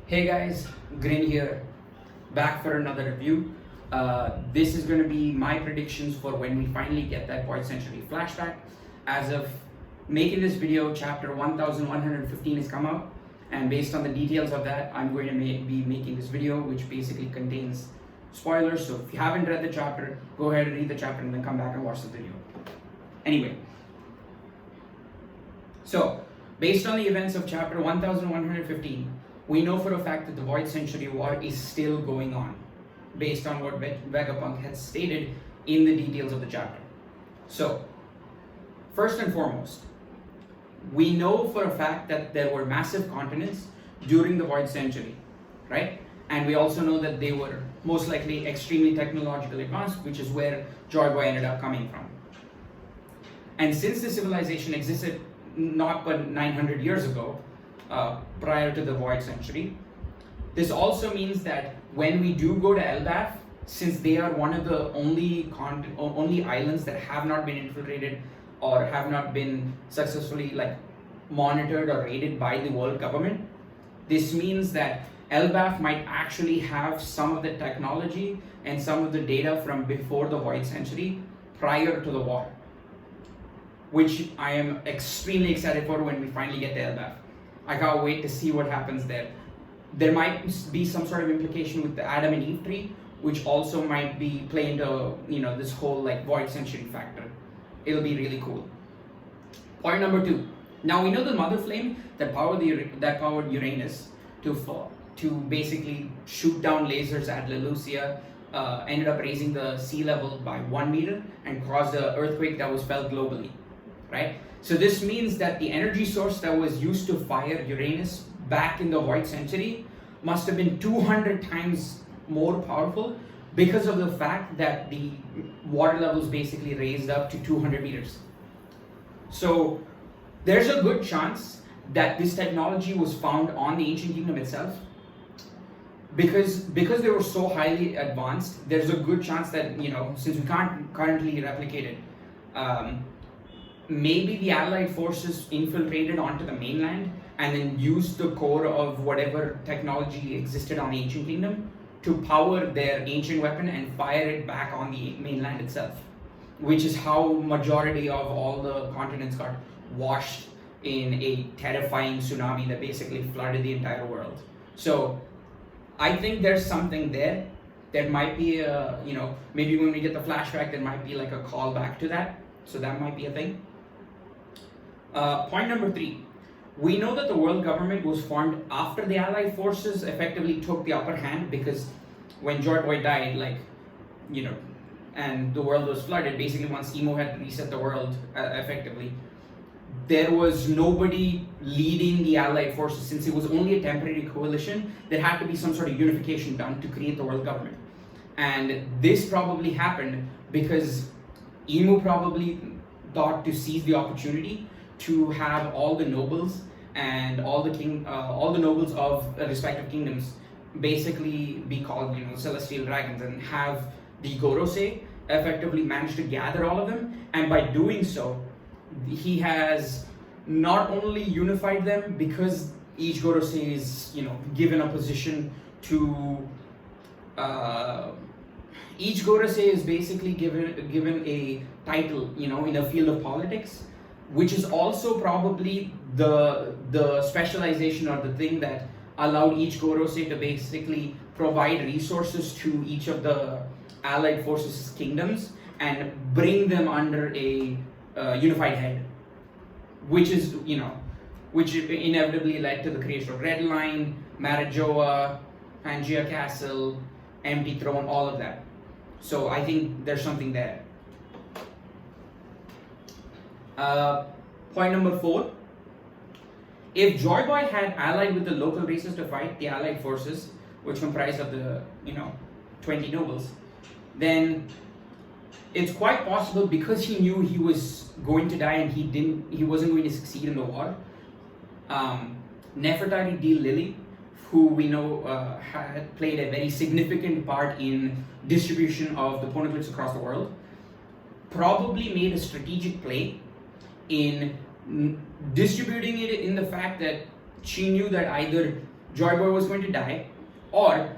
Hey guys, Grin here, back for another review. This is going to be my predictions for when we finally get that Void Century flashback. As of making this video, chapter 1115 has come out, and based on the details of that, I'm going to be making this video, which basically contains spoilers. So if you haven't read the chapter, go ahead and read the chapter and then come back and watch the video. Anyway, so based on the events of chapter 1115, we know for a fact that the Void Century War is still going on, based on what Vegapunk had stated in the details of the chapter. So, first and foremost, we know for a fact that there were massive continents during the Void Century, right? And we also know that they were most likely extremely technologically advanced, which is where Joyboy ended up coming from. And since the civilization existed not but 900 years ago, prior to the Void Century, this also means that when we do go to Elbaph, since they are one of the only islands that have not been infiltrated or have not been successfully monitored or raided by the world government, this means that Elbaph might actually have some of the technology and some of the data from before the Void Century prior to the war, which I am extremely excited for when we finally get to Elbaph. I can't wait to see what happens there. There might be some sort of implication with the Adam and Eve tree, which also might be play into this whole Void Century factor. It'll be really cool. Point number 2. Now we know the Mother Flame that powered Uranus to basically shoot down lasers at Lelucia ended up raising the sea level by 1 meter and caused an earthquake that was felt globally, right? So this means that the energy source that was used to fire Uranus back in the Void Century must have been 200 times more powerful because of the fact that the water levels basically raised up to 200 meters. So there's a good chance that this technology was found on the Ancient Kingdom itself. Because they were so highly advanced, there's a good chance that, since we can't currently replicate it, maybe the Allied forces infiltrated onto the mainland and then used the core of whatever technology existed on the Ancient Kingdom to power their ancient weapon and fire it back on the mainland itself, which is how majority of all the continents got washed in a terrifying tsunami that basically flooded the entire world. So I think there's something there. There might be maybe when we get the flashback, there might be a callback to that. So that might be a thing. Point number 3. We know that the world government was formed after the Allied forces effectively took the upper hand, because when Joyboy died, and the world was flooded, basically once Imu had reset the world effectively, there was nobody leading the Allied forces. Since it was only a temporary coalition, there had to be some sort of unification done to create the world government. And this probably happened because Imu probably thought to seize the opportunity to have all the nobles and all the nobles of respective kingdoms basically be called celestial dragons, and have the Gorosei effectively manage to gather all of them. And by doing so, he has not only unified them, because each Gorosei is given a position to each Gorosei is basically given a title in a field of politics, which is also probably the specialization or the thing that allowed each Gorosei to basically provide resources to each of the Allied forces kingdoms and bring them under a unified head, which is which inevitably led to the creation of Red Line, Marajoa, Pangea Castle, Empty Throne, all of that. So I think there's something there. Point number 4. If Joyboy had allied with the local races to fight the Allied forces, which comprised of the 20 nobles, then it's quite possible, because he knew he was going to die and he wasn't going to succeed in the war. Nefertari D Lilly, who we know had played a very significant part in distribution of the poneglyphs across the world, probably made a strategic play in distributing it, in the fact that she knew that either Joyboy was going to die, or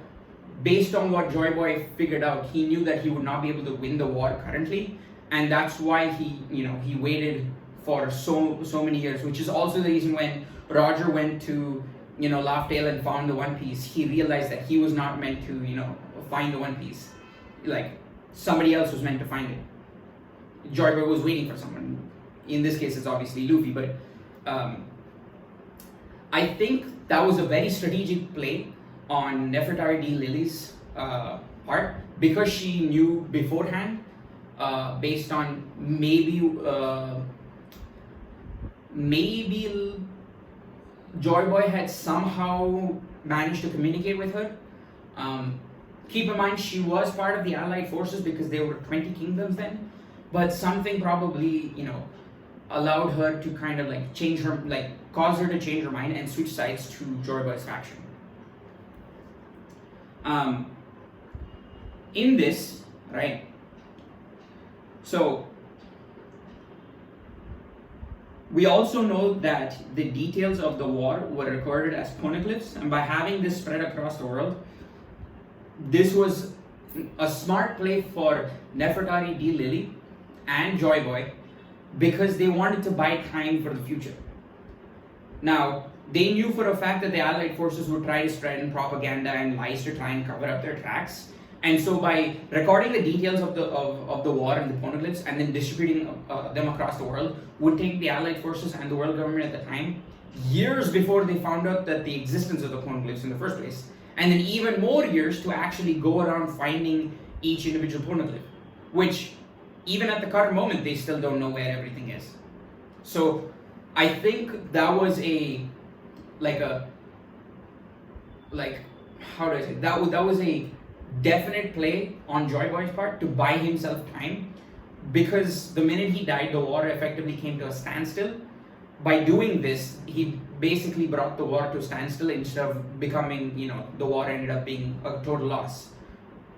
based on what Joyboy figured out, he knew that he would not be able to win the war currently, and that's why he waited for so many years, which is also the reason when Roger went to Laughdale and found the One Piece, he realized that he was not meant to find the One Piece, like somebody else was meant to find it. Joyboy was waiting for someone. In this case, it's obviously Luffy, but I think that was a very strategic play on Nefertari D Lilly's part, because she knew beforehand, based on maybe Joyboy had somehow managed to communicate with her. Keep in mind, she was part of the Allied forces because there were 20 kingdoms then, but something probably allowed her to kind of cause her to change her mind and switch sides to Joyboy's faction. In this, right, so we also know that the details of the war were recorded as poneglyphs, and by having this spread across the world, this was a smart play for Nefertari D Lilly and Joyboy, because they wanted to buy time for the future. Now, they knew for a fact that the Allied forces would try to spread in propaganda and lies to try and cover up their tracks. And so by recording the details of the war and the poneglyphs and then distributing them across the world would take the Allied forces and the world government at the time years before they found out that the existence of the poneglyphs in the first place. And then even more years to actually go around finding each individual poneglyph, which even at the current moment, they still don't know where everything is. So I think that was that was a definite play on Joyboy's part to buy himself time, because the minute he died, the war effectively came to a standstill. By doing this, he basically brought the war to a standstill instead of becoming, the war ended up being a total loss.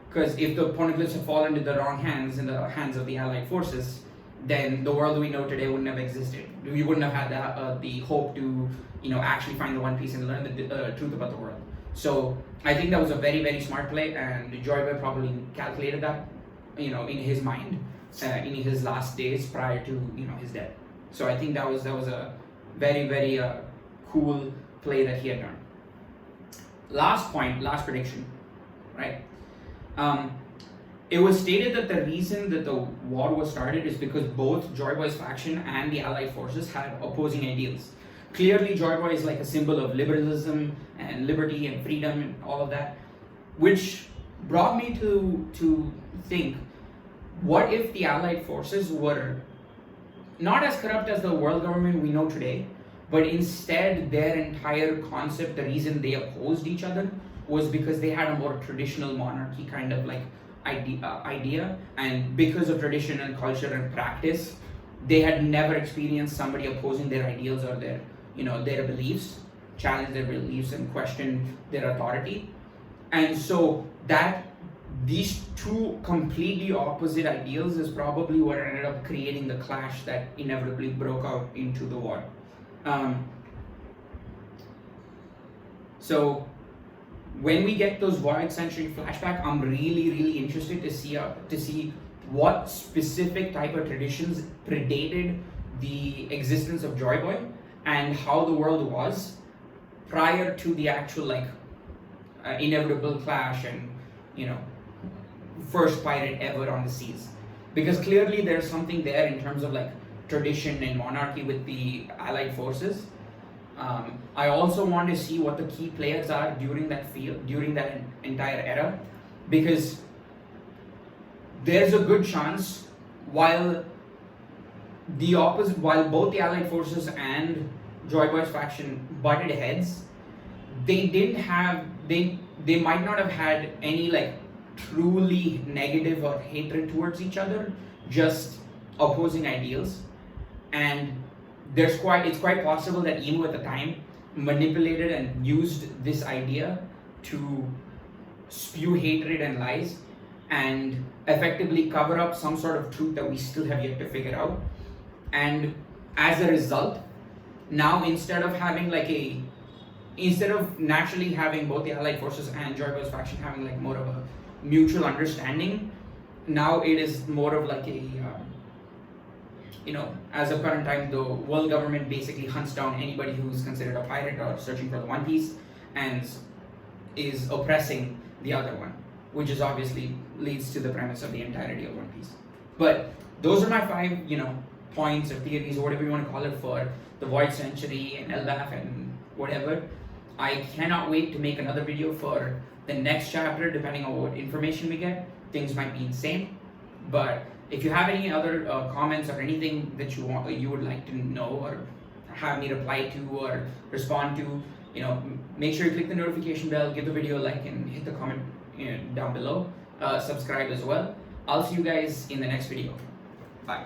Because if the poneglyphs had fallen into the wrong hands, in the hands of the Allied forces, then the world we know today wouldn't have existed. We wouldn't have had the hope to, actually find the One Piece and learn the truth about the world. So I think that was a very, very smart play, and Joyboy probably calculated that, in his mind, in his last days prior to, his death. So I think that was a very, very cool play that he had done. Last prediction, right? It was stated that the reason that the war was started is because both Joyboy's faction and the Allied forces had opposing ideals. Clearly, Joyboy is like a symbol of liberalism and liberty and freedom and all of that, which brought me to think, what if the Allied forces were not as corrupt as the world government we know today, but instead their entire concept, the reason they opposed each other, was because they had a more traditional monarchy kind of idea, and because of tradition and culture and practice, they had never experienced somebody opposing their ideals or their beliefs, challenge their beliefs and question their authority. And so that these two completely opposite ideals is probably what ended up creating the clash that inevitably broke out into the war. So when we get those Void Century flashback, I'm really, really interested to see what specific type of traditions predated the existence of Joyboy and how the world was prior to the actual inevitable clash and first pirate ever on the seas. Because clearly there's something there in terms of tradition and monarchy with the Allied forces. I also want to see what the key players are during that entire era, because there's a good chance while both the Allied forces and Joyboy's faction butted heads, they might not have had any truly negative or hatred towards each other, just opposing ideals. And it's quite possible that Imu at the time manipulated and used this idea to spew hatred and lies and effectively cover up some sort of truth that we still have yet to figure out. And as a result, now instead of having instead of naturally having both the Allied forces and Joyboy's faction having like more of a mutual understanding, now it is more of like a as of current time, the world government basically hunts down anybody who's considered a pirate or searching for the One Piece and is oppressing the other one, which is obviously leads to the premise of the entirety of One Piece. But those are my 5, points or theories or whatever you want to call it for the Void Century and Elbaph and whatever. I cannot wait to make another video for the next chapter, depending on what information we get. Things might be insane, but if you have any other comments or anything that you would like to know or have me reply to or respond to, make sure you click the notification bell, give the video a like, and hit the comment down below. Subscribe as well. I'll see you guys in the next video. Bye.